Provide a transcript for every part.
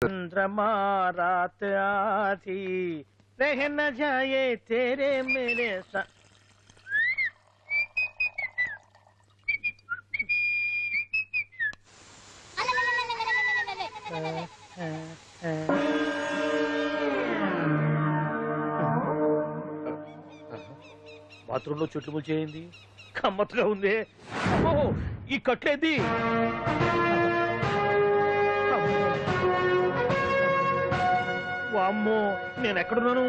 चंद्रमा रात आधी रह न जाए तेरे मेरे साथ। బాత్రూంలో చెట్లు ముల్చేయింది కమ్మత్తుగా ఉంది. అమ్మో ఈ కట్లేది. వామ్మో నేను ఎక్కడున్నాను?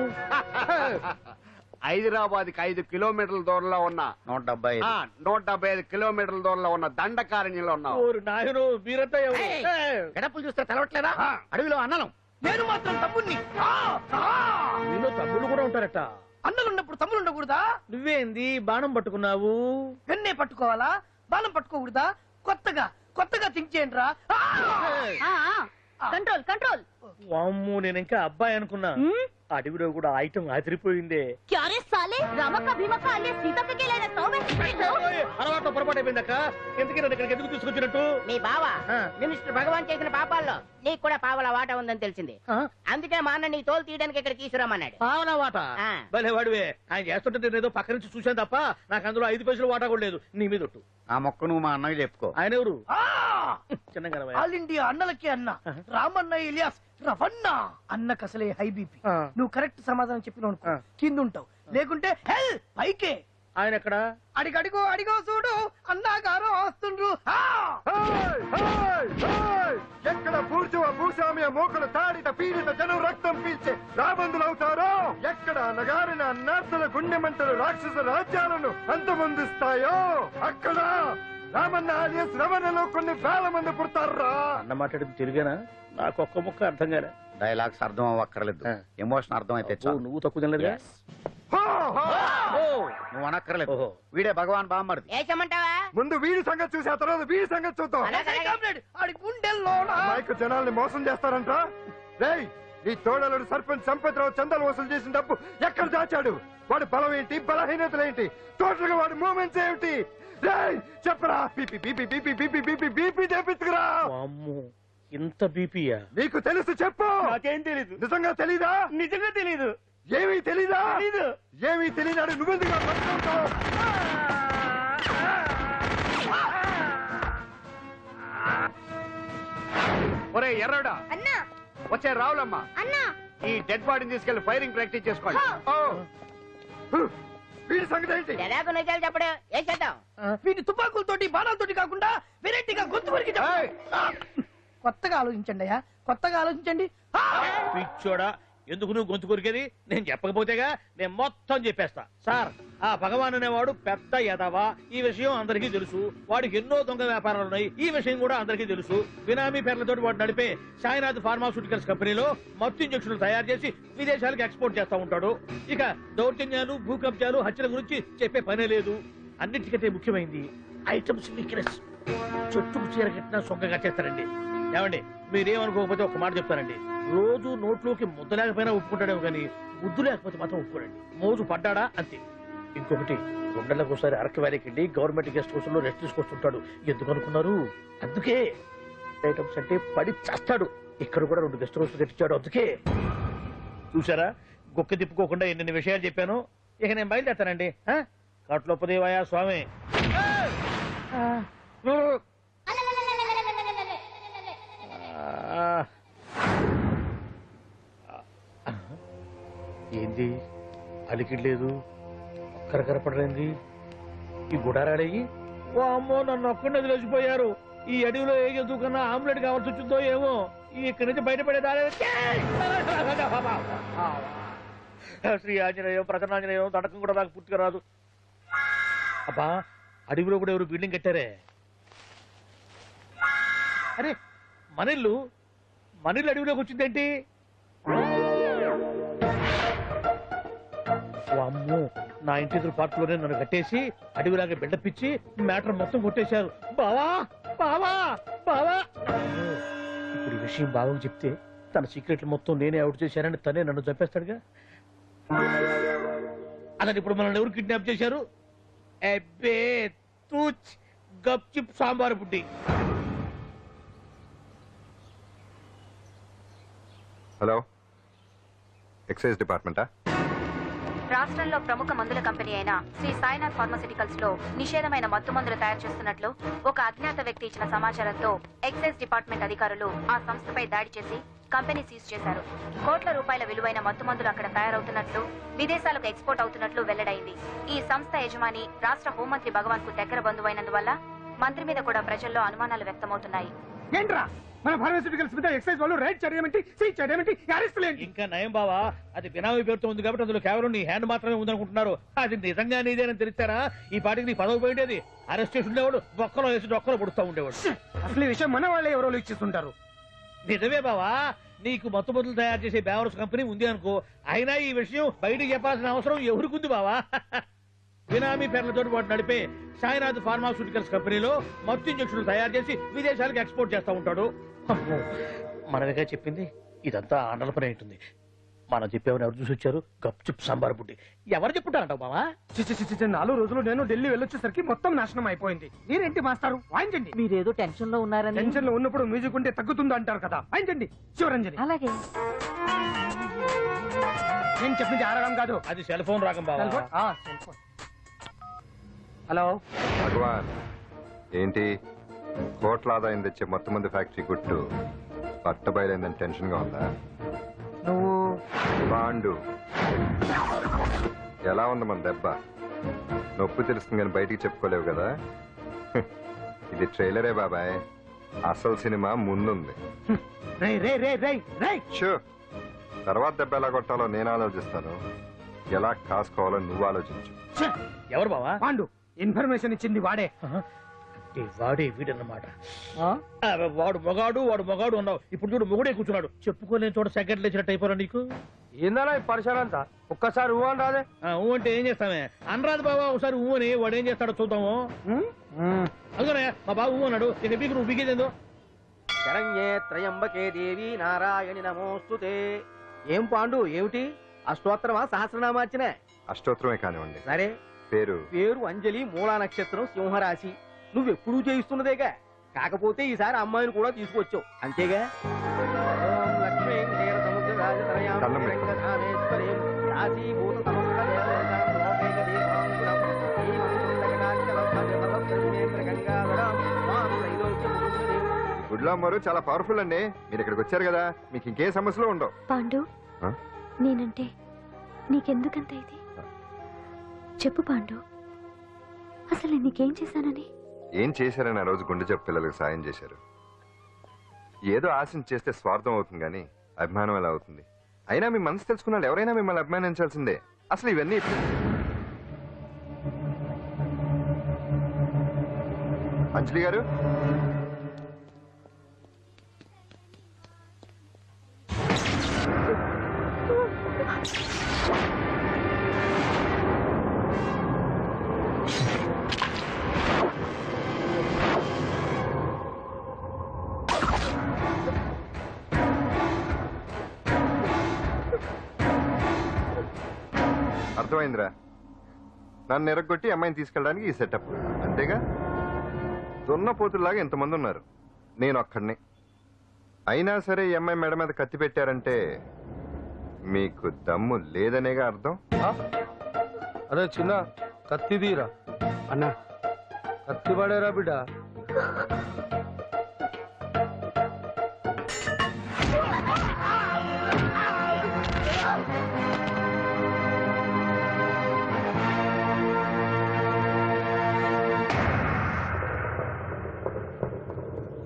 హైదరాబాద్కి 5 కిలోమీటర్ల దూరంలో ఉన్న 175 కిలోమీటర్ల దూరంలో ఉన్న దండకారణ్యంలో ఉన్నావు. నాయను మీరంతా గడపలు చూస్తే తెలవట్లేదా? అడవిలో అన్నలం. నేను మాత్రం తమ్ముణ్ణి. మీలో తమ్ముళ్ళు కూడా ఉంటారట. అన్నలున్నప్పుడు తమ్ముళ్ళు ఉండకూడదా? నువ్వేంది బాణం పట్టుకున్నావు? వెన్నే పట్టుకోవాలా? బాణం పట్టుకోకూడదా? కొత్తగా థింక్ చేయండి రా. Control control. వామ్మో నేను ఇంకా అబ్బాయి అనుకున్నా. అడవిలో కూడా ఐటమ్ ఆదిరిపోయిందే. అలవాటు పొరపాటు అయిపోయిందక్క. ఎందుకు నన్ను ఇక్కడికి ఎందుకు తీసుకొచ్చినట్టు? మీ బావా మినిస్టర్ భగవాన్ చేసిన పాపాల్లో నీకు కూడా పావల వాటా ఉందని తెలిసింది. అందుకే మా అన్న నీ తోలు తీయడానికి ఇక్కడ తీసుకురామన్నాడు. పావలా వాటా? భలే వాడివే. ఆయన చేస్తుంటే నేను ఏదో పక్క నుంచి చూశాను తప్ప నాకు అందులో 5 పైసలు వాటా కూడా లేదు. నీ మీద ఒట్టు. ఆ మొక్క నువ్వు మా అన్నకి చెప్పుకో. ఆయన ఎవరు? చిన్నగా ఆల్ ఇండియా అన్నలకి అన్న రామన్న ఇలియాస్ రవన్న. అన్నకు అసలే హై బీపీ. నువ్వు కరెక్ట్ సమాధానం చెప్పిన కింద ఉంటావు, లేకుంటే హెల్ పైకే. ఆయన ఎక్కడ? అడిగో చూడు అన్నగారు వస్తుండ్రు. ఎక్కడ భూస్వామ్య మోకలు తాడిత పీడిత జనం రక్తం పీల్చే రాబందులవుతారో, ఎక్కడ నగారిన నర్సుల గుండె మంటలు రాక్షస రాజ్యాలను అంతమొందిస్తాయో అక్కడ రామన్న ఆలియస్ రమణలో కొన్ని వేల మంది పుడతారా. అన్న మాట్లాడింది తెలుగేనా? నాకు ఒక్క ముక్క అర్థం కాలే. డైలాగ్స్ అర్థం అవ్వక్కర్లేదు, ఎమోషన్ అర్థం అయితే నువ్వు తక్కువ తినలేదు. నువ్వు అనక్కర్లేదు. వీడే భగవాన్ బామ్మర్ది. ఏమంటావా? ముందు వీడి సంగతి చూసి ఆ తర్వాత వీడి సంగతి చూద్దాం. మైకు జనాల్ని మోసం చేస్తారంట. రేయ్ నీ తోడలుడు సర్పంచ్ సంపత్రావు చందాలు వసూలు చేసిన డబ్బు ఎక్కడ దాచాడు? వాడి బలం ఏంటి, బలహీనతలేంటి, టోటల్ గా వాడి మూమెంట్స్ ఏమిటి? చెప్పరా. BP BP BP BP BP BP తెప్పించుకురా. ఇంత బీపీయా? నీకు తెలుసు చెప్పు. నాకేం తెలీదు. నిజంగా తెలీదా? నిజంగా తెలీదు. ఏమీ తెలీదా? ఏమీ తెలియనాడు నువ్వెందుకు పట్టుకుంటావు? ఒరే ఎర్రడా అన్నా, వచ్చే రావులమ్మా, అన్నా ఈ డెడ్ బాడీని తీసుకెళ్లి ఫైరింగ్ ప్రాక్టీస్ చేసుకోండి. వీడి సంగతి ఏంటి? ఎలాగో నిజాలు చెప్పడు. ఏం చేద్దాం? వీటి తుపాకులతోటి బాణాలతోటి కాకుండా వెరైటీగా గొంతు వరకు కొత్తగా ఆలోచించండి అయ్యా, కొత్తగా ఆలోచించండి. పిచ్చోడా, ఎందుకు నువ్వు గొంతు కొరికేది? నేను చెప్పకపోతేగా నేను మొత్తం చెప్పేస్తా. సార్, ఆ భగవాన్ అనేవాడు పెద్ద యదవా. ఈ విషయం అందరికీ తెలుసు. వాడికి ఎన్నో దొంగ వ్యాపారాలు ఉన్నాయి. ఈ విషయం కూడా అందరికీ తెలుసు. బినామీ పేర్లతో వాడు నడిపే సాయినాథ్ ఫార్మాస్యూటికల్స్ కంపెనీలో మత్తు ఇంజక్షన్లు తయారు చేసి విదేశాలకు ఎక్స్పోర్ట్ చేస్తా ఉంటాడు. ఇక దౌర్జన్యాలు, భూ కబ్జాలు, హత్యల గురించి చెప్పే పనే లేదు. అన్నిటికంటే ముఖ్యమైంది ఐటమ్స్ వీక్నెస్. చెట్టుకు చీర కట్టినా సొంగగా చేస్తారండి. ఏమండి, మీరేమనుకోకపోతే ఒక మాట చెప్తానండి. రోజు నోట్లోకి ముద్ద లేకపోయినా ఒప్పుకుంటాడేమో కానీ ముద్దు లేకపోతే మాత్రం ఒప్పుకోడండి. మోజు పడ్డాడా అంతే. ఇంకొకటి, 2 నెలలకు ఒకసారి అరకు వ్యాలీకి వెళ్ళి గవర్నమెంట్ గెస్ట్ హౌస్ లో రెస్ట్ తీసుకొస్తుంటాడు. ఎందుకు అనుకున్నారు? అందుకే. ఐటమ్స్ అంటే పడి చేస్తాడు. ఇక్కడ కూడా 2 గెస్ట్ హౌస్ కట్టించాడు. అందుకే. చూసారా, గొక్క తిప్పుకోకుండా ఎన్ని విషయాలు చెప్పాను. ఇక నేను బయలుదేరుతానండి. కట్లోపదేవాయా స్వామి. ఏంది అలికిడ్లేదు, కరకరపడలేంది ఈ గుడారాడయ్యి? ఓ అమ్మో, నన్ను ఒక్కడే వదిలేసిపోయారు. ఈ అడవిలో ఏ జంతువుకన్నా ఆమ్లెట్ కావాల్సి వచ్చిందో ఏమో. ఇక్కడి నుంచి బయటపడేదా? శ్రీ ఆంజనేయం, ప్రసన్నాంజనేయం, తడకం కూడా నాకు పూర్తిగా రాదు. అబ్బా, అడవిలో కూడా ఎవరు బిల్డింగ్ కట్టారే? అరే, మనిల్లు అడవిలోకి వచ్చిందేంటి? అమ్మో, నా ఇంటి ఎదురు పార్ట్లోనే నన్ను కట్టేసి అడవిలాగా బిల్డపిచ్చి మ్యాటర్ మొత్తం కొట్టేశారు. బావా బావా బావా. ఇప్పుడు ఈ విషయం బావకు చెప్తే తన సీక్రెట్లు మొత్తం నేనే అవుట్ చేశానని తనే నన్ను చంపేస్తాడుగా. అతను ఇప్పుడు మనల్ని ఎవరు కిడ్నాప్ చేశారు? అబ్బే తూచ్ గప్ చిప్ సాంబార్ బుడ్డి. హలో, ఎక్సైజ్ డిపార్ట్మెంటా? రాష్ట్రంలో ప్రముఖ మందుల కంపెనీ అయిన శ్రీ సాయినాథ్ ఫార్మాసిటికల్స్ లో నిషేధమైన మత్తు మందులు తయారు చేస్తున్నట్లు ఒక అజ్ఞాత వ్యక్తి ఇచ్చిన సమాచారంతో ఎక్సైజ్ డిపార్ట్మెంట్ అధికారులు ఆ సంస్థపై దాడి చేసి కంపెనీ సీజ్ చేశారు. కోట్ల రూపాయల విలువైన మత్తు మందులు అక్కడ తయారవుతున్నట్లు, విదేశాలకు ఎక్స్పోర్ట్ అవుతున్నట్లు వెల్లడైంది. ఈ సంస్థ యజమాని రాష్ట్ర హోంమంత్రి భగవాన్ కు దగ్గర బంధువైనందువల్ల మంత్రి మీద కూడా ప్రజల్లో అనుమానాలు వ్యక్తమవుతున్నాయి. ఏంట్రా మన ఫార్మాస్యూటికల్స్ మీద ఎక్సైజ్ వాళ్ళు రైడ్ చేయడమేంటి, సీజ్ చేయడమేంటి, అరెస్ట్ లేంటి? ఇంకా నయం బావా, అది బినామీ పేరుతో ఉంది కాబట్టి అందులో కేవలం నీ హ్యాండ్ మాత్రమే ఉందనుకుంటున్నారు. అది నిజంగా నీదేనని తెలిస్తారా ఈ పాటికి నీ పదవి పోయేది. అరెస్ట్ చేసి ఉండేవాడు బొక్కలో వేసి డొక్కలో పుడుతూ ఉండేవాడు. అసలు ఈ విషయం మన వాళ్ళే ఎవరో ఇచ్చేస్తుంటారు. నిజమే బావా, నీకు మత్తు మందులు తయారు చేసే బేవర్స్ కంపెనీ ఉంది అనుకో, అయినా ఈ విషయం బయటికి చెప్పాల్సిన అవసరం ఎవరికుంది బావా? బినామీ పేర్లతో వాడు నడిపే సాయినాథ్ ఫార్మాస్యూటికల్స్ కంపెనీలో మత్తు ఇంజక్షన్లు తయారు చేసి విదేశాలకు ఎక్స్పోర్ట్ చేస్తా ఉంటాడు. అమ్మో, మనమేగా చెప్పింది, ఇదంతా ఆండల పని ఉంటుంది. మనం చెప్పేవని ఎవరు చూసి వచ్చారు? గప్చుప్ సాంబార్ బుడ్డి. ఎవరు చెప్పుంటారంటావు బావా? 4 రోజులు నేను ఢిల్లీ వెళ్ళొచ్చేసరికి మొత్తం నాశనం అయిపోయింది. మీరేంటి మాస్టారు, వాయించండి. మీరేదో టెన్షన్ లో ఉన్నారని. టెన్షన్ లో ఉన్నప్పుడు మ్యూజిక్ ఉంటే తగ్గుతుంది అంటారు కదా, వాయించండి. శివరంజని, అలాగే. నేను చెప్పింది ఆరడం కాదు, అది సెల్ ఫోన్ రాగం బావా. Cell phone. హలో భగవాన్, ఏంటి కోట్ల ఆదాయం తెచ్చే మొత్తం మంది ఫ్యాక్టరీ గుట్టు పట్టబయలైందని టెన్షన్ గా ఉందా? నువ్వు బాండు, ఎలా ఉంది మన దెబ్బ? నొప్పి తెలుస్తుంది కానీ బయటికి చెప్పుకోలేవు కదా. ఇది ట్రైలరే బాబాయ్, అసలు సినిమా ముందుంది. రే రే రే రే రే షూ, తర్వాత దెబ్బ ఎలా కొట్టాలో నేను ఆలోచిస్తాను, ఎలా కాసుకోవాలో నువ్వు ఆలోచించు. ఎవరు బావా? పాండు, ఇన్ఫర్మేషన్ ఇచ్చింది వాడే. అంటే వాడే వీడన్నమాట. వాడు మొగాడు అన్నావు, ఇప్పుడు చూడు మొగుడే కూర్చున్నాడు. చెప్పుకోలేని చోట సెకండ్ లేచినట్టు అయిపోరా నీకు. ఏందన్నా ఈ పరిసరం అంతా? ఒక్కసారి ఊ అని రాదే. ఊ అంటే ఏం చేస్తామే? అనరాదు బాబా, ఒకసారి ఊ అని. వాడు ఏం చేస్తాడో చూద్దాము. అందుకనే మా బాబు ఊ అన్నాడు, ఇక బీకు నువ్వు బిగేదేందో. శరణ్యే త్రయంబకే దేవి నారాయణి నమోస్తుతే. ఏం పాండు, ఏమిటి అష్టోత్తరమా సహస్రనామార్చన? అష్టోత్తరమే కానివ్వండి. సరే, పేరు అంజలి, మూలా నక్షత్రం, సింహరాశి. నువ్వెప్పుడూ చేయిస్తున్నదేగా, కాకపోతే ఈసారి అమ్మాయిని కూడా తీసుకొచ్చావు అంతేగా. ఓం లక్ష్మీ క్షీర సముద్ర రాజతనయాం వెంకటధామేశ్వరీం రాశీభూత సమస్త దేవతాం లోకైక దీపాంకురం శ్రీమంతుం జగదాచలం గంగాధరం మాం త్రైలోక్య ముకుందనీం. గుడ్లాంబారు చాలా పవర్ఫుల్ అండి. మీరు ఇక్కడికి వచ్చారు కదా, మీకు ఇంకే సమస్యలు ఉండవు. పాండు, నేనంటే నీకెందుకంత ఇది? చెప్పు పాండు, అసలు నీకేం చేశానని? ఏం చేశారని ఆ రోజు గుండె జబ్బు పిల్లలకు సాయం చేశారు. ఏదో ఆశించి చేస్తే స్వార్థం అవుతుంది కానీ అభిమానం ఎలా అవుతుంది? అయినా మీ మనసు తెలుసుకున్నాడు ఎవరైనా మిమ్మల్ని అభిమానించాల్సిందే. అసలు ఇవన్నీ అంజలి గారు, అర్థమైందిరా? నన్ను ఎరగొట్టి అమ్మాయిని తీసుకెళ్ళడానికి ఈ సెటప్ అంతేగా? దున్నపోతుల్లాగా ఎంతమంది ఉన్నారు, నేను ఒక్కడిని. అయినా సరే ఈ అమ్మాయి మెడ మీద కత్తి పెట్టారంటే మీకు దమ్ము లేదనేగా అర్థం. అరే చిన్న కత్తి తీరా అన్నా, కత్తి పడేరా బిడ్డ.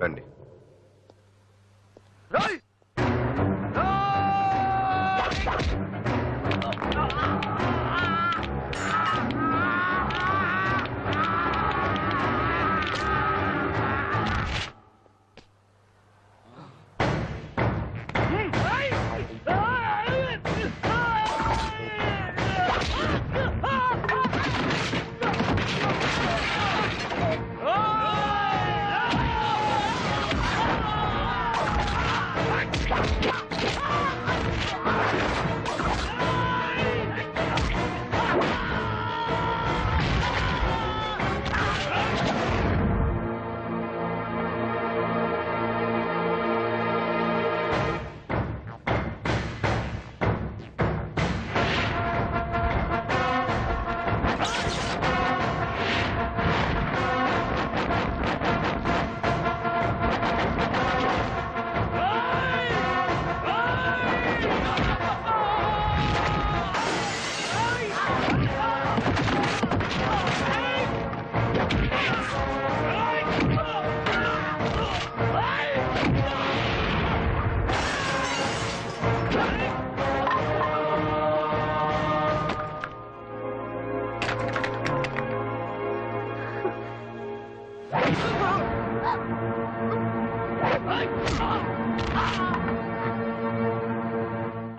రండి.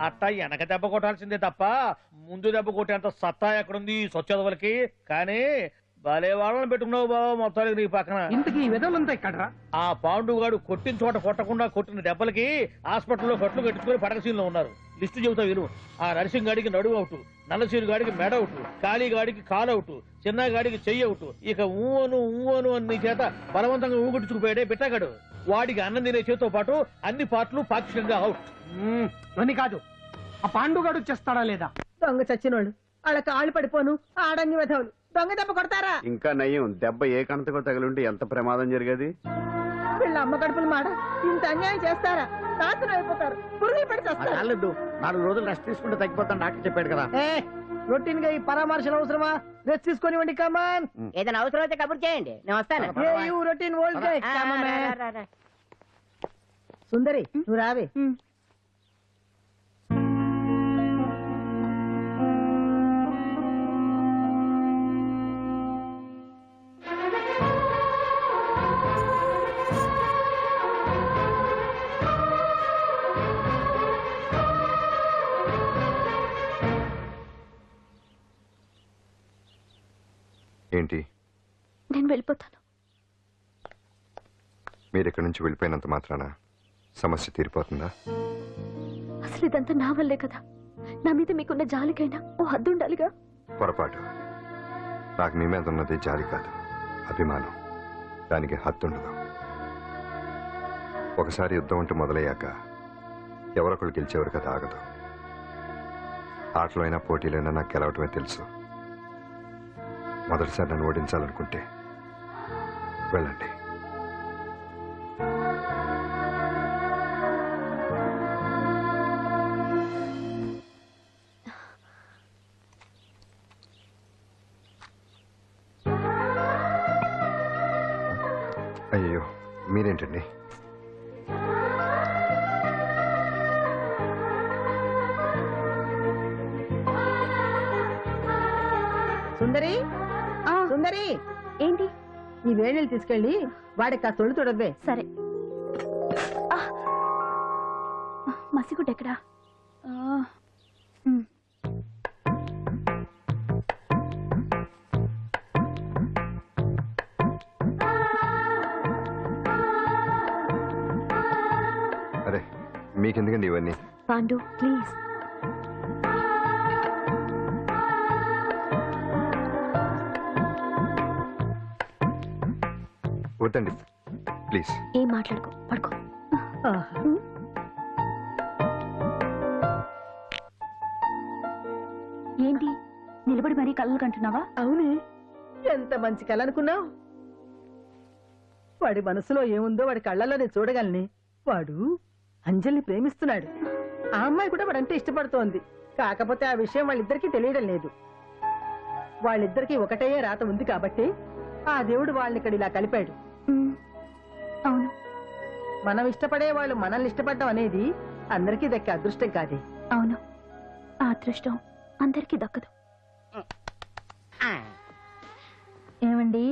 అట్టా వెనక దెబ్బ కొట్టాల్సిందే తప్ప ముందు దెబ్బ కొట్టేంత సత్తా ఎక్కడుంది సొచ్చదవలకి. కానీ భలే వాళ్ళని పెట్టుకున్నావు బాబా మొత్తానికి నీ పక్కన. ఇంతకీ ఈ విధంగా ఇక్కడ ఆ పాండుగాడు కొట్టిన చోట కొట్టకుండా కొట్టిన దెబ్బలకి హాస్పిటల్లో కట్లు కట్టించుకుని పడకసీన్లో ఉన్నారు. లిస్టు చెబుతా విను. ఆ నరసింగ్ గాడికి నడువు అవుట్, నల్లసీరు గాడికి మెడ అవుట్, కాళీ గాడికి కాలు అవుట్, చిన్న గాడికి చెయ్యి అవుట్. ఇక ఊవను అని నీ చేత బలవంతంగా ఊగుడుచుకుపోయాడే బిట్టగాడు. వాడికి అన్నం తినే చేతితో పాటు అన్ని పార్ట్లు పాక్షికంగా అవుట్. అని కాదు, ఆ పాండుగాడు చేస్తాడా లేదా? దొంగ చచ్చినోళ్ళు వాళ్ళ కాళ్ళు పడిపోను ఆడన్ని విధవులు దొంగ దెబ్బ కొడతారా? ఇంకా నయ్యం దెబ్బ ఏ కణతకో తగిలింటే ఎంత ప్రమాదం జరిగేది. వీళ్ళ అమ్మ కడుపులు మాడ ఇంత అన్యాయం చేస్తారా? నాశనం అయిపోతారు, పురుగులు పడి చేస్తారు. 4 రోజులు రెస్ట్ తీసుకుంటే తగ్గిపోతాను డాక్టర్ చెప్పాడు కదా. రొటీన్ గా ఈ పరామర్శలు అవసరమా? రెస్ట్ తీసుకొని కమాన్. ఏదైనా అవసరం అయితే కబుర్ చేయండి, నేను వస్తాను. రొటీన్ ఓల్డ్ సుందరి నువ్వు రావే. ఏంటి నేను వెళ్ళిపోతాను. మీరు ఇక్కడి నుంచి వెళ్ళిపోయినంత మాత్రాన సమస్య తీరిపోతుందా? అసలు ఇదంతా నా వల్లే కదా. నా మీద మీకున్న జాలికైనా ఓ హద్దు ఉండాలిగా. పొరపాటు. నాకు మీ మీద ఉన్నది జాలి కాదు, అభిమానం. దానికి హద్దుండదు. ఒకసారి యుద్ధం అంటూ మొదలయ్యాక ఎవరొకళ్ళు గెలిచేవారు కదా ఆగదు. ఆటలో అయినా పోటీలైనా నాకు గెలవటమే తెలుసు. మొదటిసారి నన్ను ఓడించాలనుకుంటే వెళ్ళండి. అయ్యో మీరేంటండి? సుందరి సుందరి, ఏంటి? ఈ వేణీలు తీసుకెళ్ళి వాడికి ఆ సొళ్ళు తొడవే. సరే. మసిగుడ్డ ఎక్కడా? అరే మీకెందుకండి ఇవన్నీ? పాండు ప్లీజ్. వద్దండి ప్లీజ్. ఏం మాట్లాడుకో, పడుకో. ఏంటి నిలబడి మరీ కళ్ళు కంటున్నావా? అవునే, ఎంత మంచి కళ అనుకున్నావు. వాడి మనసులో ఏముందో వాడి కళ్ళల్లో నేను చూడగలని. వాడు అంజలిని ప్రేమిస్తున్నాడు. ఆ అమ్మాయి కూడా వాడంటే ఇష్టపడుతోంది. కాకపోతే ఆ విషయం వాళ్ళిద్దరికీ తెలియడం లేదు. వాళ్ళిద్దరికీ ఒకటే రాత ఉంది కాబట్టి ఆ దేవుడు వాళ్ళని ఇక్కడ ఇలా కలిపాడు. అవును, మనం ఇష్టపడే వాళ్ళు మనల్ని ఇష్టపడడం అనేది అందరికీ దక్కే అదృష్టం కాదే. అవును, ఆ అదృష్టం అందరికీ దక్కదు. ఏమండి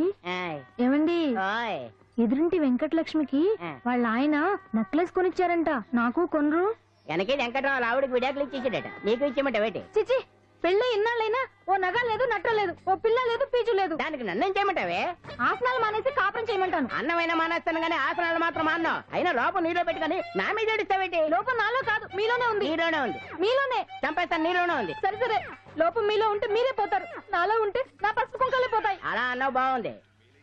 ఏమండి, ఎదురింటి వెంకటలక్ష్మికి వాళ్ళ ఆయన నెక్లెస్ కొనిచ్చారంట. నాకు కొనరు. వెనకే వెంకటరావు ఆవిడకి విడాకులు ఇచ్చేసాడట, నీకు ఇచ్చేమంట వేటి? చిచి, పెళ్ళి ఇన్నాళ్ళైనా ఓ నగ లేదు, నట్ట లేదు, ఓ పిల్ల లేదు, పీచు లేదు. దానికి నన్నేం చేయమంటావే? ఆసనాలు మానేసి కాపురం చేయమంటాను. అన్నమైనా మానేస్తాను గానీ ఆసనాలు మాత్రం మాన్నా. అయినా లోపం నీలో పెట్టుకొని నా మీద ఏడుస్తావేటి? లోపం నాలో కాదు, మీలోనే ఉంది. నీలోనే ఉంది. మీలోనే చంపేస్తాను, నీలోనే ఉంది. సరే సరే, లోపం మీలో ఉంటే మీరే పోతారు, నాలో ఉంటే నా పసుపు కుంకాలే పోతాయి. అలా అన్నావు, బాగుంది.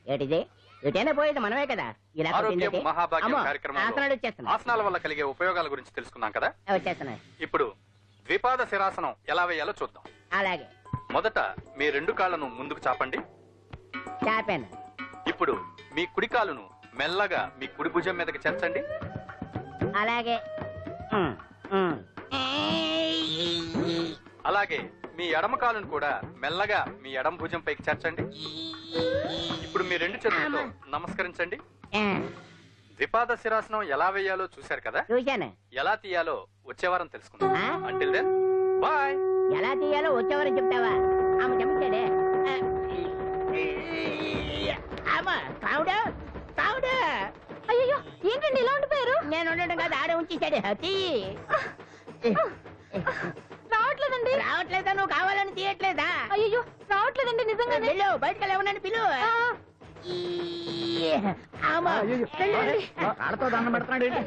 ఏటిది? ఎటైనా పోయేది మనమే కదా. ఇలా ఆరోగ్యం మహాభాగ్యం అమ్మో, కార్యక్రమంలో ఆసనాలు వచ్చేస్తున్నాయి. ఆసనాల వల్ల కలిగే ఉపయోగాల గురించి తెలుసుకున్నాం కదా. వచ్చేస్తున్నాయి. ఇప్పుడు ద్విపాద శిరాసనం ఎలా వేయాలో చూద్దాం. అలాగే. మొదట మీ 2 కాళ్ళను ముందుకు చాపండి. చాపాను. ఇప్పుడు మీ కుడి కాలును మెల్లగా మీ కుడి భుజం మీదకి చేర్చండి. అలాగే. అలాగే మీ ఎడమ కాలును కూడా మెల్లగా మీ ఎడమ భుజం పైకి చేర్చండి. ఇప్పుడు మీ 2 చేతులతో నమస్కరించండి. ద్విపాద శిరాసనం ఎలా వేయాలో చూశారు కదా. చూశాను. ఎలా తీయాలో వచ్చే వారం తెలుసుకుందాం. Until then bye. ఎలా తీయాలో వచ్చేవారు చెప్తావా? ఆమె చెప్తాడే. కావుడా కావుడా. అయ్యో, ఏంటండి ఇలా ఉండిపోయారు? నేను ఉండడం కాదు, ఆడే ఉంచేసాడే. రావట్లేదండి. రావట్లేదా? నువ్వు కావాలని తీయట్లేదా? అయ్యో రావట్లేదండి నిజంగానే. వెళ్ళు, బయటకు వెళ్ళవనని పిలు. ఆమా. ఆడతో దండం పెడుతున్నాడు ఏంటి?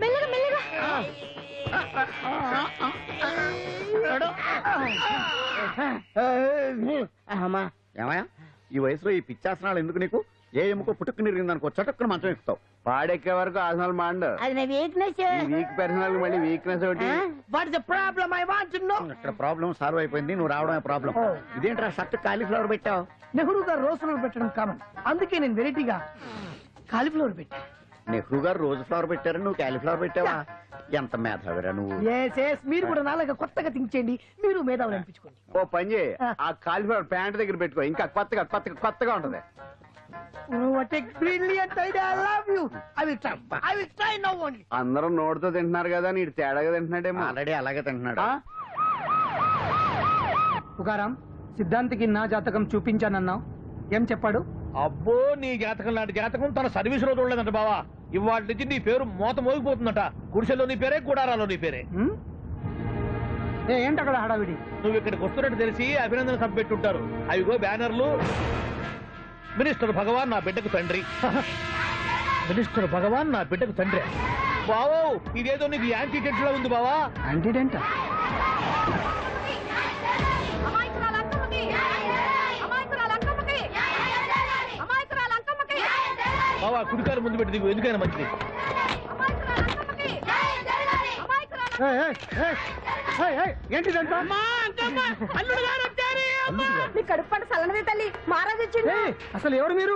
మెల్లగా మెల్లగా. అమ్మా. ఏమయ్యా ఈ వయసులో ఈ పిచ్చాసనాలు ఎందుకు నీకు? ఏ ఎముకో పుట్టుకుని ఇరిగిందనుకో చటుక్కున మంచం ఎక్కుతావు. పాడెక్కే వరకు ఆసనాలు మాండు. అది నా వీక్నెస్. వీక్ పర్సనల్ మళ్ళీ వీక్నెస్ ఒకటి. What the problem I want to know. ఇక్కడ ప్రాబ్లం సాల్వ్ అయిపోయింది, నువ్వు రావడమే ప్రాబ్లం. ఇదేంట్రా షర్ట్ కాలీఫ్లవర్ పెట్టావు? నెహ్రూ గారు రోజ్ ఫ్లవర్ పెట్టడం కామన్, అందుకే నేను వెరైటీగా కాలీఫ్లవర్ పెట్టా. నెహ్రూ గారు రోజు ఫ్లవర్ పెట్టారు, నువ్వు కాలీఫ్లవర్ పెట్టావా? ఎంత మేధావిరా నువ్వు. మీరు కూడా నాలుగా కొత్తగా థింక్ చేయండి, మీరు మేధావులు అనిపించుకోండి. ఓ పని చేయి, ఆ కాలీఫ్లవర్ ప్యాంట్ దగ్గర పెట్టుకో, ఇంకా కొత్తగా ఉంటది. What a brilliant idea, I love you. I will try now only. అందరూ నోటితో తింటున్నారు కదా, నీడు తేడాగా తింటున్నాడేమో. ఆల్రెడీ అలాగే తింటున్నాడు. పుకారాం, సిద్ధాంతికి నా జాతకం చూపించానన్నావు, ఏం చెప్పాడు? అబ్బో నీ జాతకం లాంటి జాతకం తన సర్వీస్ లో చూడలేదంట బావా. ఇవాళ నుంచి నీ పేరు మోత మోగిపోతుందట. గుడిసెలో నీ పేరే, గుడారాలో నీ పేరే. ఏంటి అక్కడ హడావిడి? నువ్వు ఇక్కడికి వస్తున్నట్టు తెలిసి అభినందన సభ పెట్టుంటారు. అవిగో బ్యానర్లు. మినిస్టర్ భగవాన్ నా బిడ్డకు తండ్రి. మినిస్టర్ భగవాన్ నా బిడ్డకు తండ్రి. బావో ఇదేదో నీకు యాంటీటెంట్ లో ఉంది బావా. యాంటీటెంట్? బావా కుడికారు ముందు పెట్టి దిగు, ఎందుకైనా మంచిది. ఏంటిదంట? నీ కడుపు పంట సల్లనదే తల్లి, మహారాజు వచ్చిండు. అసలు ఎవరు మీరు?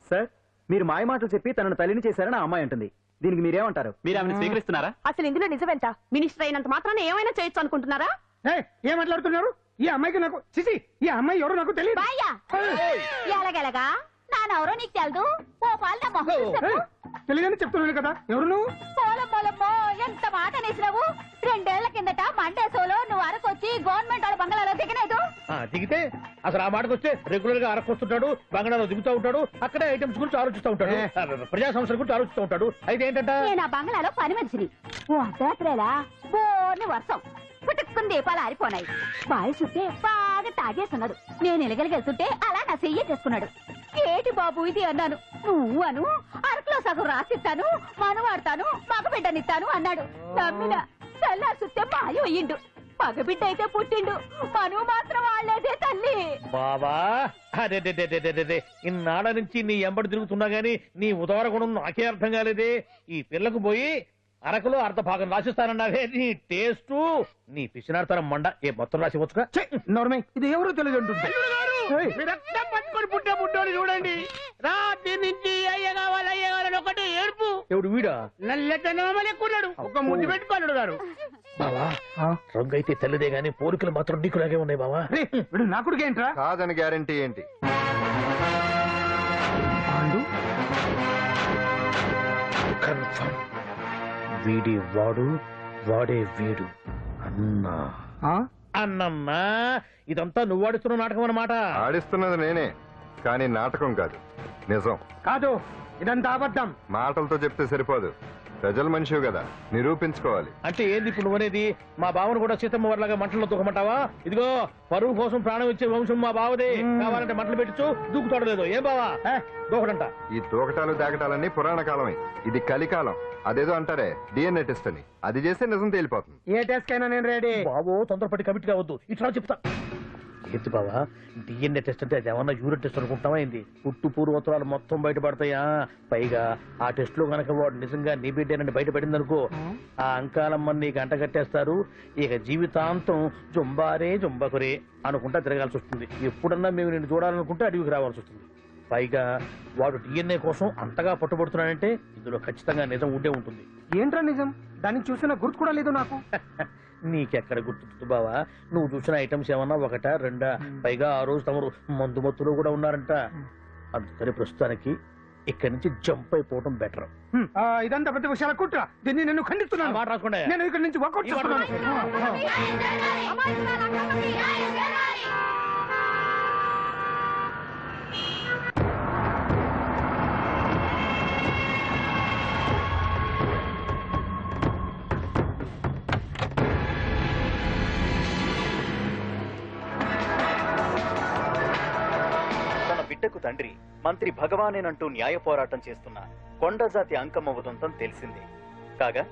సార్, మీరు మాయ మాటలు చెప్పి తనను తల్లిని చేశారని ఆ అమ్మాయి అంటుంది. దీనికి మీరేమంటారు? మీరు ఆమెను స్వీకరిస్తున్నారా? అసలు ఇందులో నిజమేంట? మినిస్టర్ అయినంత మాత్రాన ఏమైనా చేయొచ్చు అనుకుంటున్నారా? ఏం మాట్లాడుతున్నారు? ఈ అమ్మాయికి నాకు చిసి, ఈ అమ్మాయి ఎవరు నాకు తెలియదు. ఎలాగెలగా నానెవరో నీకు తెలదు. ఓ పాలన మొహం చెప్పు. తెలియదని చెప్తున్నాను కదా, ఎవరు నువ్వు? పోలమ్మో ఎంత మాట నేసినావు. 2 ఏళ్ల కిందట మండే సోలో నువ్వు అరకొచ్చి గవర్నమెంట్ వాళ్ళ బంగాళాలో దిగలేదు. దిగితే అసలు ఆ మాటకు వస్తే రెగ్యులర్ గా అరకొస్తుంటాడు, బంగాళాలో దిగుతూ ఉంటాడు, అక్కడే ఐటమ్స్ గురించి ఆలోచిస్తూ ఉంటాడు, ప్రజా సంస్థల గురించి ఆలోచిస్తూ ఉంటాడు. అయితే ఏంటంట, నేను ఆ బంగాళాలో పని మనిషిని. ఓ అర్ధరాత్రేలా బోర్ని వర్షం పుట్టుకుని దీపాలు ఆరిపోనాయి. బాయి చుట్టే బాగా తాగేస్తున్నాడు. నేను ఎలగలిగెళ్తుంటే అలా నా చెయ్యి చేసుకున్నాడు. ఏటి బాబు ఇది అన్నాను. నువ్వు అను, అరకులో సగం రాసిస్తాను, మనవాడతాను, మగబిడ్డనిస్తాను అన్నాడు. నమ్మిన తెల్లారి చూస్తే మాయ అయ్యిండు. మగబిడ్డ అయితే పుట్టిండు, మనువు మాత్రం వాళ్ళేదే తల్లి. బాబా అదే ఇన్నాళ్ళ నుంచి నీ ఎంబడి తిరుగుతున్నా గానీ నీ ఉదార గుణం నాకే అర్థం కాలేదే. ఈ పిల్లకు పోయి అరకులో అర్ధ భాగం రాసిస్తానన్నావే, నీ టేస్టు నీ పిచ్చినాడతనం మండ. ఏ మొత్తం రాసి వచ్చుగా. ఇది ఎవరో తెలియదు అంటుంది. రక్తం పట్టుకొని పుట్టే పుట్టోని చూడండి. రాత్రి నుంచి అయ్య కావాలని ఒకటి ఏడుపు. ఎవడు వీడా? నల్లెట్టనమని ఎక్కున్నాడు. ఒక ముద్దు పెట్టుకోలేడు గారు. బావా రంగు అయితే తెల్లదే గానీ పోలికలు మాత్రం నీకులాగే ఉన్నాయి బావా. నా కొడుకు ఏంట్రా? కాదని గ్యారంటీ ఏంటి? కన్ఫర్మ్. వీడి వాడు, వాడే వీడు. అన్నా అన్నమ్మా, ఇదంతా నువ్వు ఆడిస్తున్న నాటకం అన్నమాట. ఆడిస్తున్నది నేనే, కానీ నాటకం కాదు, నిజం కాదు. ఇదంతా అబద్ధం. మాటలతో చెప్తే సరిపోదు, ప్రజల మనిషివి కదా, నిరూపించుకోవాలి. అంటే ఏంది ఇప్పుడు నువ్వనేది? మా బావను కూడా సీతమ్మ వారిలాగా మంటల్లో దూకమంటావా? ఇదిగో పరువు కోసం ప్రాణం ఇచ్చే వంశం మా బావదే. కావాలంటే మంటలు పెట్టచ్చు, దూకుతాడలేదు. ఏం బావా దూకడంట? ఈ దూకటాలు దాకటాలన్నీ పురాణ కాలమే, ఇది కలికాలం. అదేదో అంటారే డిఎన్ఏ టెస్ట్ అని, అది చేస్తే నిజం తేలిపోతుంది. ఏ టెస్ట్ కైనా నేను రెడీ. బాబో తొందరపడి కమిట్ కావద్దు, ఇట్లా చెప్తా. ఏంటి బావా డిఎన్ఏ టెస్ట్ అంటే అది ఏమన్నా యూరిన్ టెస్ట్ అనుకుంటావా ఏంది? పుట్టు పూర్వోత్తరాలు మొత్తం బయటపడతాయా? పైగా ఆ టెస్ట్ లో గనక వాడు నిజంగా నీ బిడ్డేనని బయటపడింది అనుకో, ఆ అంకాలమ్మని నీకు అంట కట్టేస్తారు. ఇక జీవితాంతం జుంబారే జుంబకురే అనుకుంటా తిరగాల్సి వస్తుంది. ఎప్పుడన్నా మేము నిన్ను చూడాలనుకుంటే అడవికి రావాల్సి వస్తుంది. పైగా వాడు డిఎన్ఏ కోసం అంతగా పట్టుబడుతున్నాడంటే ఇందులో ఖచ్చితంగా నిజం ఉండే ఉంటుంది. ఏంట్రా నిజం? దాన్ని చూసిన గుర్తు కూడా లేదు నాకు. నీకెక్కడ గుర్తుంది బావా? నువ్వు చూసిన ఐటమ్స్ ఏమన్నా ఒకటా రెండా? పైగా ఆ రోజు తమరు మందు మత్తులో కూడా ఉన్నారంట. అందుకని ప్రస్తుతానికి ఇక్కడి నుంచి జంప్ అయిపోవడం బెటర్. ఇదంతా పెద్ద విషయాల కుట్ర. దీన్ని నేను ఖండిస్తున్నాను. మాట రాసుకోండి. నేను ఇక్కడి నుంచి వర్కౌట్ చేస్తున్నాను. తండ్రి మంత్రి భగవానేనంటూ న్యాయ పోరాటం చేస్తున్న కొండజాతి అంకమ్మ ఉదంతం తెలిసిందే. కాగా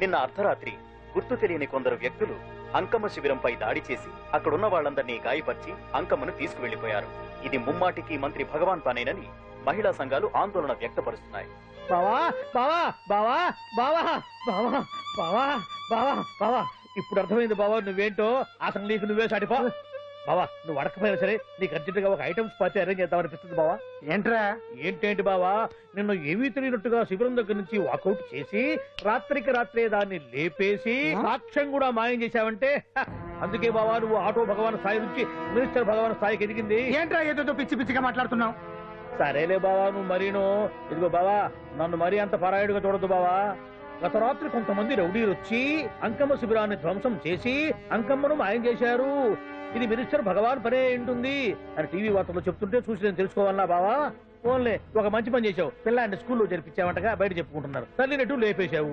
నిన్న అర్ధరాత్రి గుర్తు తెలియని కొందరు వ్యక్తులు అంకమ్మ శిబిరంపై దాడి చేసి అక్కడున్న వాళ్ళందరినీ గాయపరిచి అంకమ్మను తీసుకువెళ్లిపోయారు. ఇది ముమ్మాటికి మంత్రి భగవాన్ పనేనని మహిళా సంఘాలు ఆందోళన వ్యక్తపరుస్తున్నాయి. బావా బావా బావా బావా బావా బావా బావా బావా ఇప్పుడు అర్థమైంది బావా నువ్వేంటో. అసలు నీకు నువ్వే సాటిపా. బావా నువ్వు అడకపోయినా సరే నీకు అర్జెంటుగా ఒక ఐటమ్స్ పార్టీ అరేంజ్ చేద్దామనిపిస్తుంది బావా. ఏంట్రా? ఏంటేంటి బావా, నిన్ను ఏమీ తెలియనట్టుగా శిబిరం దగ్గర నుంచి వాకౌట్ చేసి రాత్రికి రాత్రే దాన్ని లేపేసి సాక్ష్యం కూడా మాయం చేశావంటే అందుకే బావా నువ్వు ఆటో భగవాన్ స్థాయి నుంచి మినిస్టర్ భగవాన్ స్థాయికి ఎదిగింది. ఏంట్రా ఏదో పిచ్చి పిచ్చిగా మాట్లాడుతున్నావు? సరేలే బావా నువ్వు మరీను. ఇదిగో బావా నన్ను మరీ అంత పరాయుడుగా చూడద్దు బావా. గత రాత్రి కొంతమంది రౌడీలు వచ్చి అంకమ్మ శిబిరాన్ని ధ్వంసం చేసి అంకమ్మను మాయం చేశారు. ఇది మినిస్టర్ భగవాన్ పనే ఉంటుంది అని టీవీ వార్తల్లో చెప్తుంటే చూసి నేను తెలుసుకోవాలన్నా బావా. ఓన్లే ఒక మంచి పని చేశావు, పిల్లాన్ని స్కూల్లో జరిపించావంటగా బయట చెప్పుకుంటున్నారు. తల్లినట్టు లేపేశావు.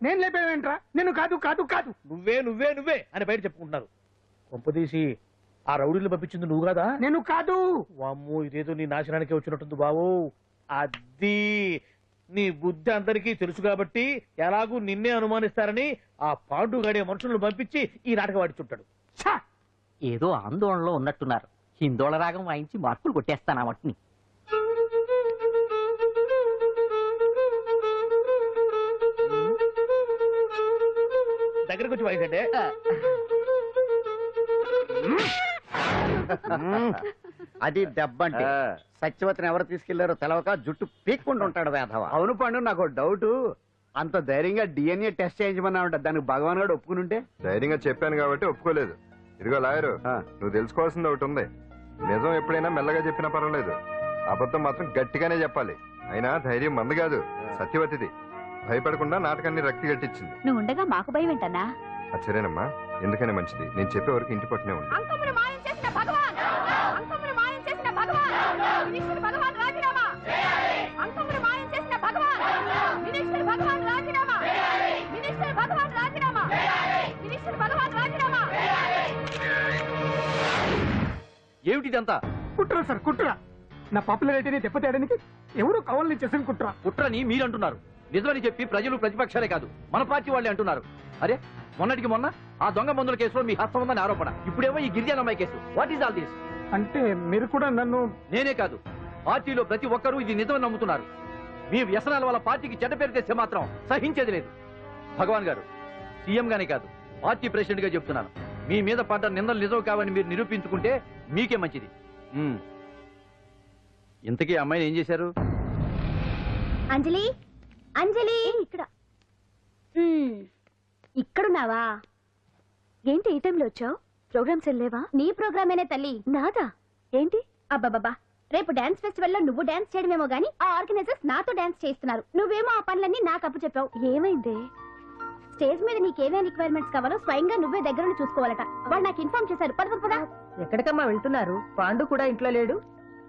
నేను లేపేవేంట్రా? నేను కాదు కాదు కాదు నువ్వే నువ్వే నువ్వే అని బయట చెప్పుకుంటున్నారు. కొంపదీసి ఆ రౌడీలు పంపించింది నువ్వు కాదా? నేను కాదు. వామ్మో ఇదేదో నీ నాశనానికి వచ్చినట్టుంది బావు. అది నీ బుద్ధి అందరికీ తెలుసు కాబట్టి ఎలాగూ నిన్నే అనుమానిస్తారని ఆ పాండుగాడే మనుషులను పంపించి ఈ నాటకం ఆడిచుంటాడు. ఏదో ఆందోళనలో ఉన్నట్టున్నారు. హిందోళ రాగం వాయించి మార్కులు కొట్టేస్తాను ఆ మట్టిని. దగ్గరకు వచ్చి వాయించండి. అది దెబ్బంటే. సత్యవతిని ఎవరు తీసుకెళ్లారో తెలవక జుట్టు పీక్కుంటూ ఉంటాడు వేధవ. అవును పండు, నాకు డౌట్. అంత ధైర్యంగా డిఎన్ఏ టెస్ట్ చేయించమన్నా ఉంటా, దానికి భగవాన్ గారు ఒప్పుకుని ఉంటే. ధైర్యంగా చెప్పాను కాబట్టి ఒప్పుకోలేదు. ఇదిగో లాయరు, నువ్వు తెలుసుకోవాల్సింది ఒకటి ఉంది. నిజం ఎప్పుడైనా మెల్లగా చెప్పినా పర్వాలేదు, అబద్ధం మాత్రం గట్టిగానే చెప్పాలి. అయినా ధైర్యం మంది కాదు, సత్యవతిది. భయపడకుండా నాటకాన్ని రక్తి గట్టించింది. నువ్వు ఉండగా మాకు భయం ఏంటన్నా? సరేనమ్మా, ఎందుకనే మంచిది. నేను చెప్పే వరకు ఇంటి పట్టునే ఉంది. అంకమ్మను మాయం చేసిన భగవాన్! అంకమ్మను మాయం చేసిన భగవాన్! మినిస్టర్ భగవాన్ రాజీనామా! అంకమ్మను మాయం చేసిన భగవాన్! మినిస్టర్ భగవాన్ రాజీనామా! మినిస్టర్ భగవాన్ రాజీనామా! మినిస్టర్ భగవాన్ రాజీనామా! ఏమిటిదంతా? కుట్ర సార్, కుట్ర. నా పాపులారిటీని దెబ్బతేయడానికి ఎవరు కావాలని చేసిన కుట్ర. కుట్రని మీరంటున్నారు. నిజమని చెప్పి ప్రజలు ప్రతిపక్షాలే కాదు మన పార్టీ వాళ్ళే అంటున్నారు. అరే మొన్నటికి మొన్న ఆ దొంగ మందుల కేసులో మీ హస్తం ఉందని ఆరోపణ. ఇప్పుడేమో ఈ గిరిజన అమ్మాయి case. What is all this? అంటే మీరు కూడా నన్ను... నేనే కాదు, పార్టీలో ప్రతి ఒక్కరూ ఇది నిజమని నమ్ముతున్నారు. మీ వ్యసనాల వల్ల పార్టీకి చెడ్డ పేరు తెస్తే మాత్రం సహించేది లేదు. భగవాన్ గారు, సీఎం గానే కాదు పార్టీ ప్రెసిడెంట్ గా చెప్తున్నాను. మీ మీద పడ్డ నిందలు నిజం కావని మీరు నిరూపించుకుంటే మీకే మంచిది. ఇంతకీ అమ్మాయిని ఏం చేశారు? అంజలి, అంజలి ఇక్కడ ఇక్కడున్నావా? ఏంటి ఈ టైంలో వచ్చావు? ప్రోగ్రామ్స్ వెళ్ళేవా? నీ ప్రోగ్రామేనే తల్లి. నాదా? ఏంటి? అబ్బాబాబా, రేపు డాన్స్ ఫెస్టివల్ లో నువ్వు డాన్స్ చేయడమేమో గానీ ఆ ఆర్గనైజర్స్ నాతో డాన్స్ చేస్తున్నారు. నువ్వేమో ఆ పనులన్నీ నాకు అప్పు చెప్పావు. ఏమైంది? స్టేజ్ మీద నీకేమేం రిక్వైర్మెంట్స్ కావాలో స్వయంగా నువ్వే దగ్గర చూసుకోవాలట. వాళ్ళు నాకు ఇన్ఫార్మ్ చేశారు. పద. ఎక్కడికమ్మా వెళ్తున్నారు? పాండు కూడా ఇంట్లో లేడు.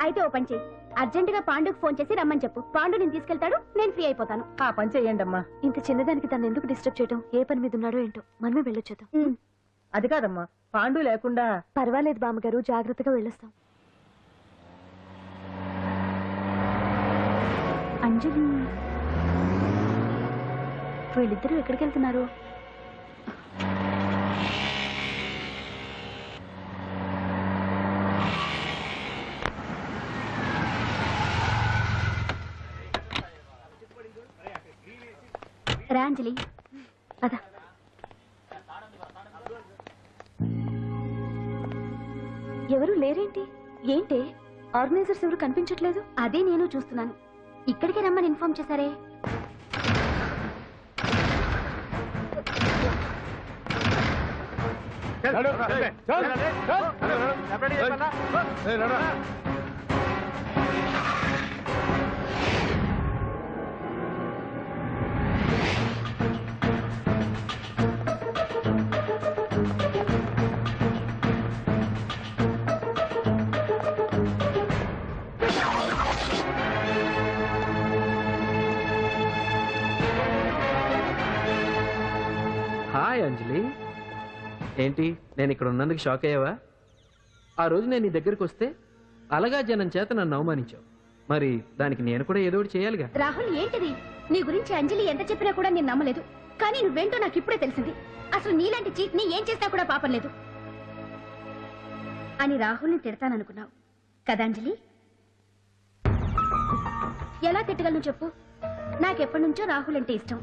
అయితే ఓ పని చెయ్యి, అర్జెంట్ గా పాండుకు ఫోన్ చేసి రమ్మని చెప్పు. పాండు నేను తీసుకెళ్తాడు, నేను ఫ్రీ అయిపోతాను. ఆ పని చెయ్యండి అమ్మా. ఇంత చిన్నదానికి తను ఎందుకు డిస్టర్బ్ చేయడం? ఏ పని మీద ఉన్నాడో ఏంటో, మనమే వెళ్ళొచ్చేద్దాం. అది కాదమ్మా, పాండు లేకుండా... పర్వాలేదు బామ్మగారు, జాగ్రత్తగా వెళ్ళొస్తాం. అంజలి, వీళ్ళిద్దరూ ఎక్కడికి వెళ్తున్నారు? రా అంజలి, పద. ఎవరు లేరేంటి? ఏంటి ఆర్గనైజర్స్ ఎవరు కనిపించట్లేదు? అదే నేను చూస్తున్నాను. ఇక్కడికే రమ్మని ఇన్ఫార్మ్ చేశారే. హాయ్ అంజలి, ఏంటి నేను ఇక్కడ ఉన్నందుకు షాక్ అయ్యావా? ఆ రోజు నేను నీ దగ్గరికి వస్తే అలగా జనం చేత నన్ను అవమానించావు. మరి దానికి నేను కూడా ఏదో ఒకటి చేయాలిగా. రాహుల్ ఏంటిది? నీ గురించి అంజలి ఎంత చెప్పినా కూడా నేను నమ్మలేదు. కానీ నువ్వేంటో నాకు ఇప్పుడే తెలిసింది. అసలు నీలాంటి చీట్ ని ఏం చేసినా కూడా పాపం లేదు అని రాహుల్ని తిడతాననుకున్నావు కదా అంజలి? ఎలా తిట్టగలను చెప్పు? నాకెప్పటి నుంచో రాహుల్ అంటే ఇష్టం,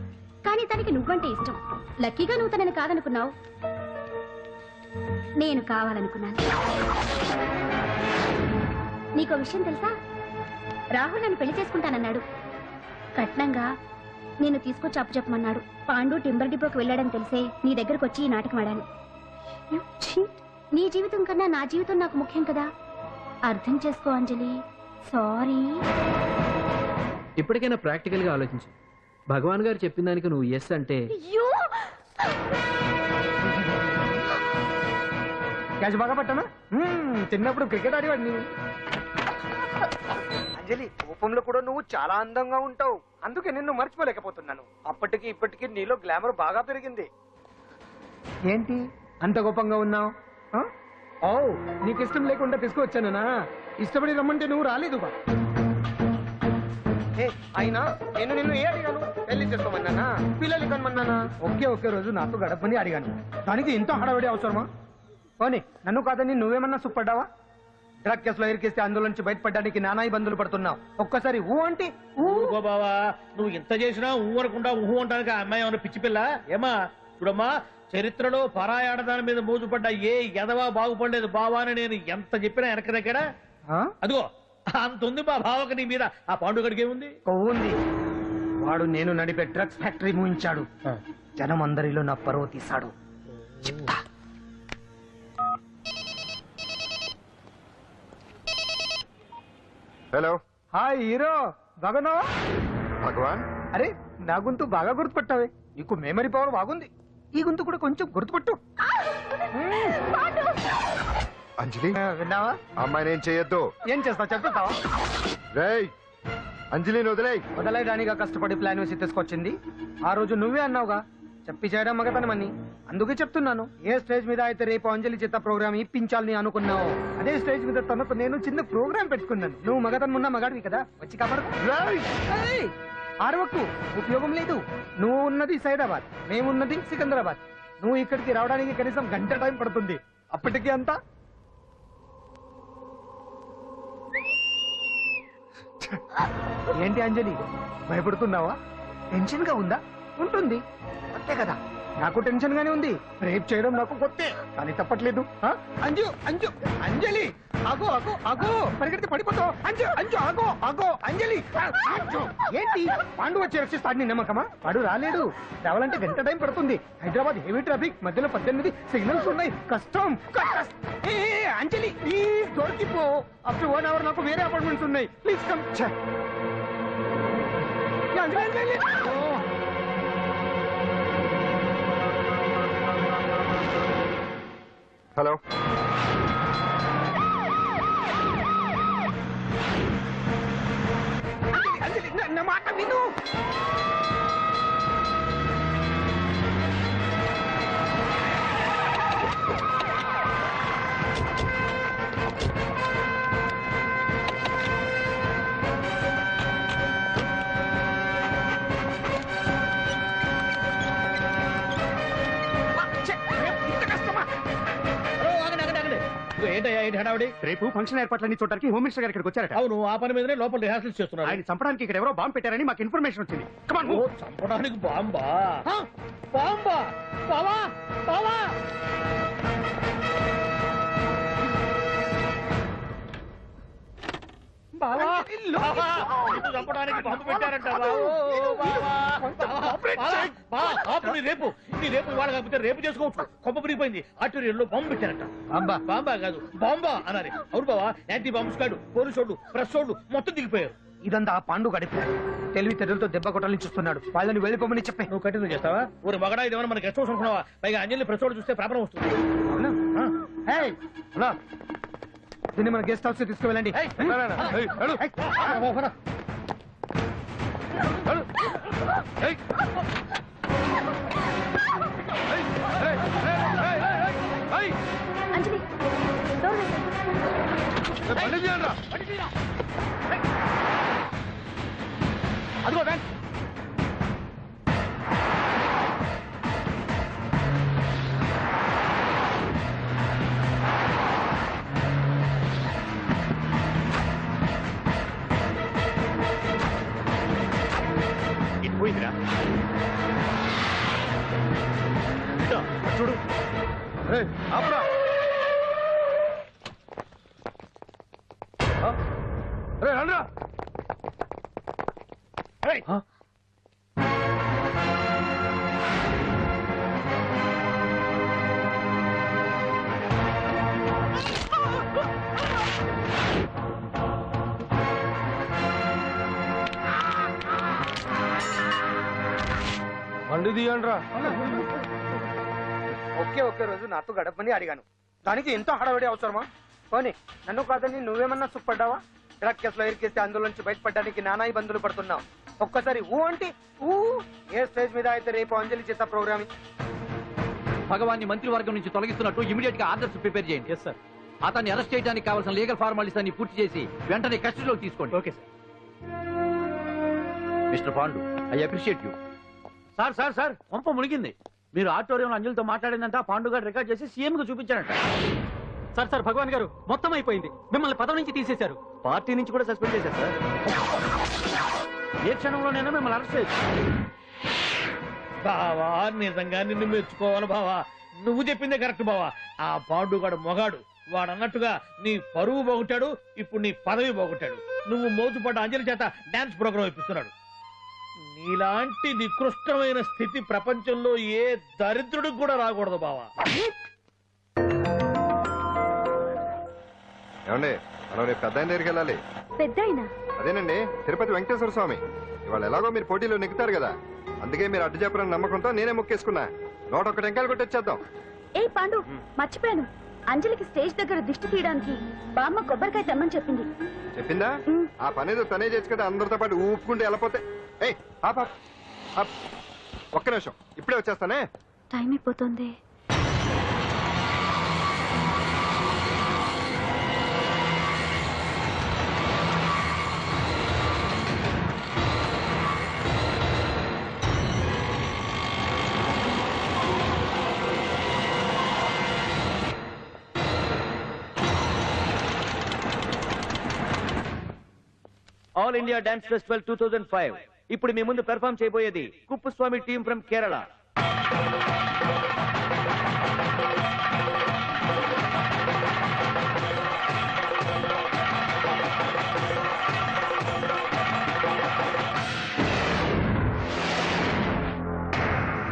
కానీ తనకి నువ్వంటే ఇష్టం. లక్కీగా నువ్వు తనని కాదనుకున్నావు, నేను కావాలనుకున్నాను. నీకో విషయం తెలుసా? రాహుల్ నన్ను పెళ్లి చేసుకుంటానన్నాడు. కట్నంగా నేను తీసుకొచ్చి అప్పు చెప్పమన్నాడు. పాండు టింబర్ డిపోకి వెళ్ళాడని తెలిసే నీ దగ్గరకు వచ్చి ఈ నాటకం ఆడాను. నీ జీవితం కన్నా నా జీవితం నాకు ముఖ్యం కదా, అర్థం చేసుకో అంజలి. సారీ. ఇప్పటికైనా ప్రాక్టికల్ గా ఆలోచించు. భగవాన్ గారు చెప్పిన దానికి నువ్వు ఎస్ అంటే క్యాచ్ బాగా పట్టానా? చిన్నప్పుడు క్రికెట్ ఆడేవాడు నీవు. అంజలి, కోపంలో కూడా నువ్వు చాలా అందంగా ఉంటావు, అందుకే నిన్ను మర్చిపోలేకపోతున్నాను. అప్పటికి ఇప్పటికి నీలో గ్లామర్ బాగా పెరిగింది. ఏంటి అంత కోపంగా ఉన్నావు? ఓ, నీకు ఇష్టం లేకుండా తీసుకువచ్చానా? ఇష్టపడి రమ్మంటే నువ్వు రాలేదుగా. అయినా నేను నిన్ను ఏ అడిగాను? పెళ్లి చేసుకోమన్నానా, పిల్లలు కనమన్నానా? ఒకే రోజు నాతో గడపని అడిగాను, దానికి ఇంత హడావిడి అవసరమా? పోనీ నన్ను కాదని నువ్వేమన్నా సుప్పడ్డావా? డ్రగ్ కేసులో ఇరికిస్తే అందులో నుంచి బయటపడడానికి నానా ఇబ్బందులు పడుతున్నావు. ఒక్కసారి ఊ అంటే ఊరుకో బావా. నువ్వు ఇంత చేసినా ఊ అనకుండా ఊహు అంటానికి ఆ అమ్మాయి ఏమన్నా పిచ్చి పిల్ల ఏమా? చూడమ్మా, చరిత్రలో పరాయాడదాని మీద మోజుపడ్డ ఏ ఎదవా బాగుపడలేదు బావా అని నేను ఎంత చెప్పినా వెనక దగ్గర. అదిగో అంత ఉంది మా బావకి నీ మీద. ఆ పాండుగడికి ఏముంది? కొవ్వుంది. వాడు నేను నడిపే డ్రగ్స్ ఫ్యాక్టరీ మూయించాడు. జనం అందరిలో నా పరువు తీశాడు. చెప్తా. హలో. హాయ్ హీరో, బాగున్నావా? భగవాన్, అరే నా గొంతు బాగా గుర్తుపట్టావే. నీకు మెమరీ పవర్ బాగుంది. ఈ గొంతు కూడా కొంచెం గుర్తుపట్టు. అంజలి, విన్నావా? అమ్మాయిని ఏం చేయొద్దు. ఏం చేస్తావు చెప్తావా? రేయ్, అంజలిని వదలయడానిగా కష్టపడి ప్లాన్ వేసి తీసుకొచ్చింది. ఆ రోజు నువ్వే అన్నావుగా చెప్పి చేయడం మగతనమని. అందుకే చెప్తున్నాను. ఏ స్టేజ్ మీద అయితే రేపు అంజలి చేత ప్రోగ్రామ్ ఇప్పించాలని అనుకున్నావు, అదే స్టేజ్ మీద తనకు నేను చిన్న ప్రోగ్రామ్ పెట్టుకున్నాను. నువ్వు మగతనం ఉన్న మగాడివి కదా, వచ్చి కాపాడు. ఆరవకు, ఉపయోగం లేదు. నువ్వు ఉన్నది సైదాబాద్, మేమున్నది సికింద్రాబాద్. నువ్వు ఇక్కడికి రావడానికి కనీసం గంట టైం పడుతుంది. అప్పటికి అంతా ఏంటి అంజలి, భయపడుతున్నావా? టెన్షన్ గా ఉందా? ఉంటుంది, అంతే కదా. నాకు టెన్షన్ గానే ఉంది. రేప్ చేయడం నాకు కొత్తే, కానీ తప్పట్లేదు. అంజు అంజు అంజలి, ఆగో ఆగో ఆగో, పరిగెడితే పడిపోతావు. అంజు అంజు ఆగో ఆగో అంజలి. ఏంటి పాండు వచ్చి రక్షిస్తాడు నీ నమ్మకమా? వాడు రాలేడు. రావాలంటే గంట టైం పడుతుంది. హైదరాబాద్ హెవీ ట్రాఫిక్, మధ్యలో 18 సిగ్నల్స్ ఉన్నాయి. కష్టం. అంజలి ప్లీజ్ దొరికిపో. ఆఫ్టర్ 1 hour నాకు వేరే అపార్ట్మెంట్స్ ఉన్నాయి. Please come. హలో. నా మాట విను. రేపు ఫంక్షన్ ఏర్పాట్లన్నీ చూడడానికి హోమ్ మినిస్టర్ గారు ఇక్కడికి వచ్చారట. అవును, ఆ పని మీదనే లోపల రిహార్సల్స్ చేస్తున్నారు. ఆయన చంపడానికి ఇక్కడ ఎవరో బాంబు పెట్టారని మాకు ఇన్ఫర్మేషన్ వచ్చింది. చంపడానికి బాంబా? బాంబా? బావా బావా, చంపడానికి బాంబు పెట్టారంట. రేపు ఇవాళ కాకపోతే రేపు చేసుకోవచ్చు. కొమ్మ పిరిగిపోయింది. ఆర్టీరియల్లో బాంబు పెట్టారంట. బాంబా కాదు, బాంబా అనాలి. అవును బావా, యాంటీ బాంబు స్క్వాడ్, పోలీసు వాళ్ళు, ప్రెస్ వాళ్ళు మొత్తం దిగిపోయారు. ఇదంతా ఆ పాండు గడిపాడు. తెలివితేటలతో దెబ్బ కొట్టాలని చూస్తున్నాడు. వాళ్ళని వెళ్ళిపోమని చెప్పే. నువ్వు కంటిన్యూ చేస్తావా? ఊరి మగడా ఇదేమన్నా మనకి గెస్ట్ హౌస్ అనుకున్నావా? పైగా అంజలి ప్రెస్ వాళ్ళు చూస్తే ప్రాబ్లం వస్తుంది. దీన్ని మన గెస్ట్ హౌస్ తీసుకువెళ్ళండి. అంజలి, అదిగో బ్యాంక్ ఇది పోయిందిరా ఇదో, చూడు ఆపురా రండ్రా బండి తీయండి రా. ఒకే రోజు నాతో గడపని అడిగాను, దానికి ఎంతో హడావిడి అవసరమా? పోనీ నన్ను కాదని నువ్వేమన్నా సుఖపడ్డావా? డ్రగ్ కేసులో ఇరికిస్తే అందులో నుంచి బయటపడడానికి నానా ఇబ్బందులు పడుతున్నావు. ఒక్కసారి ఊ అంటే ఊ. ఏ స్టేజ్ మీద అయితే రేపు అంజలి చేత ప్రోగ్రామింగ్. భగవాన్ని మంత్రివర్గం నుంచి తొలగిస్తున్నట్టు ఇమీడియట్ గా ఆర్డర్స్ ప్రిపేర్ చేయండి. Yes sir. అతన్ని అరెస్ట్ చేయడానికి కావాల్సిన లీగల్ ఫార్మాలిటీస్ అన్ని పూర్తి చేసి వెంటనే కస్టడీలోకి తీసుకోండి. Okay sir. Mister Pandu, I appreciate you. Sir sir sir పంప మునిగింది. మీరు ఆడిటోరియంలో అంజలితో మాట్లాడిందంట పాండు గారు రికార్డ్ చేసి సీఎం కు చూపించారంట. సార్ సార్ భగవాన్ గారు మొత్తం అయిపోయింది. మిమ్మల్ని పదవి నుంచి తీసేశారు. పార్టీ నుంచి కూడా సస్పెండ్ చేశారు సార్. ఏ క్షణంలోనైనా మిమ్మల్ని అరెస్ట్ చేయొచ్చు. బావా నిజంగా నిన్ను మెచ్చుకోవాలి బావా. నువ్వు చెప్పిందే కరెక్ట్ బావా. ఆ పాండుగాడు మొగాడు. వాడు అన్నట్టుగా నీ పరువు పోగొట్టాడు, ఇప్పుడు నీ పదవి పోగొట్టాడు. నువ్వు మోజుపడ్డ అంజలి చేత డాన్స్ ప్రోగ్రాం ఇప్పిస్తున్నాడు. నీలాంటి నికృష్టమైన స్థితి ప్రపంచంలో ఏ దరిద్రుడికి కూడా రాకూడదు బావా. ఏమండి మనం రేపు పెద్ద ఆయన దగ్గరికి వెళ్ళాలి. పెద్దాయన అదేనండి తిరుపతి వెంకటేశ్వర స్వామి. ఇవాళ ఎలాగో మీరు పోటీలో నెక్కుతారు కదా, అందుకే మీరు అడ్డు చెప్పరని నమ్మకంతో నేనే మొక్కేసుకున్నా. 101 టెంకాయలు కొట్టొచ్చేద్దాం. ఏ పాండు మర్చిపోయాను, అంజలికి స్టేజ్ దగ్గర దిష్టి తీయడానికి బామ్మ కొబ్బరికాయ తెమ్మని చెప్పింది. చెప్పిందా? ఆ పనేదో తనే చేసి కదా అందరితో పాటు ఊపుకుంటే వెళ్ళిపోతే. ఏయ్ ఆపా, ఒక్క నిమిషం ఇప్పుడే వచ్చేస్తానే. టైం అయిపోతుంది. All India dance festival 2005. ఇప్పుడు మీ ముందు పెర్ఫార్మ్ చేయబోయేది కుప్పుస్వామి టీం ఫ్రమ్ కేరళ.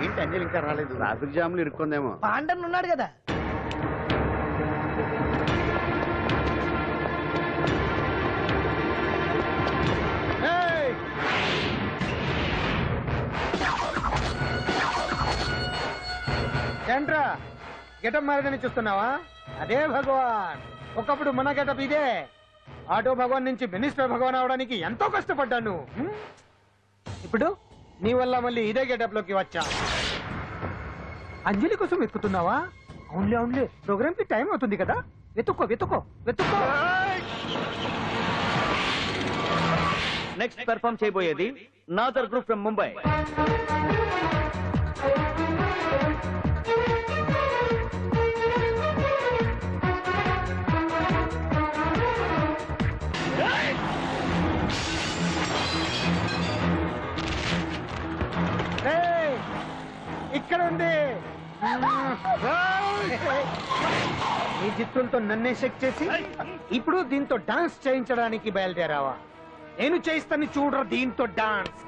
ఏంటి అంజలి ఇంకా రాలేదు? ట్రాఫిక్ జామ్లు ఇరుక్కుందేమో. పాండన్ ఉన్నాడు కదా. ఏంట్రా గెటప్ మారదని చూస్తున్నావా? అదే భగవాన్. ఒకప్పుడు మన గెటప్ ఇదే. ఆటో భగవాన్ నుంచి మినిస్టర్ భగవాన్ అవడానికి ఎంతో కష్టపడ్డాను. ఇప్పుడు నీ వల్ల మళ్ళీ ఇదే గెటప్ లోకి వచ్చా. అంజలి కోసం వెతుకుతున్నావా? అవునులే అవునులే, ప్రోగ్రామ్ కి టైం అవుతుంది కదా. వెతుక్కో వెతుక్కో వెతుక్కో. నెక్స్ట్ పెర్ఫార్మ్ చేయబోయేది నాదర్ గ్రూప్ ఫ్రమ్ ముంబై. ఇక్కడ ఉంది. ఈ జిత్తులతో నన్నే చెక్ చేసి ఇప్పుడు దీంతో డాన్స్ చేయించడానికి బయలుదేరావా? నేను చేయిస్తాను చూడరా దీంతో dance.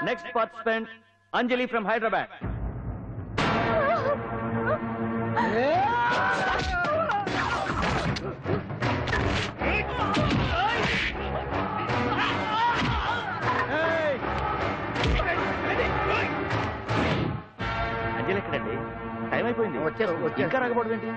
Next participant Anjali from Hyderabad. Anjali ఎక్కడండి? టైం అయిపోయింది. ఇంకా రాకపోవడం ఏంటి?